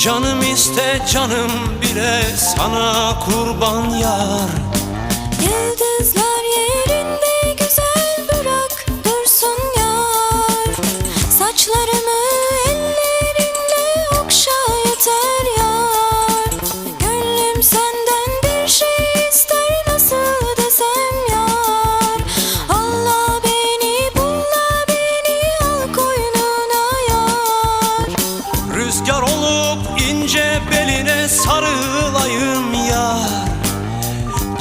Canım iste canım bile sana kurban yar. Yıldızlar yerinde güzel bırak dursun yar. Saçlarımı ellerinle okşa yeter yar. Gönlüm senden bir şey ister, nasıl desem yar. Allah beni bulla beni al koynuna yar. Rüzgar olup ince beline sarılayım yar.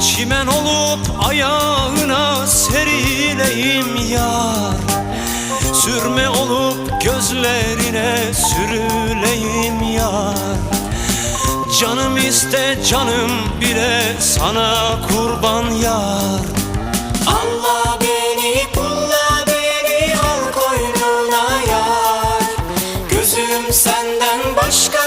Çimen olup ayağına serileyim yar. Sürme olup gözlerine sürüleyim yar. Canım iste canım bile sana kurban yar. Allah beni bulla beni al koynuna yar. Gözüm senden başka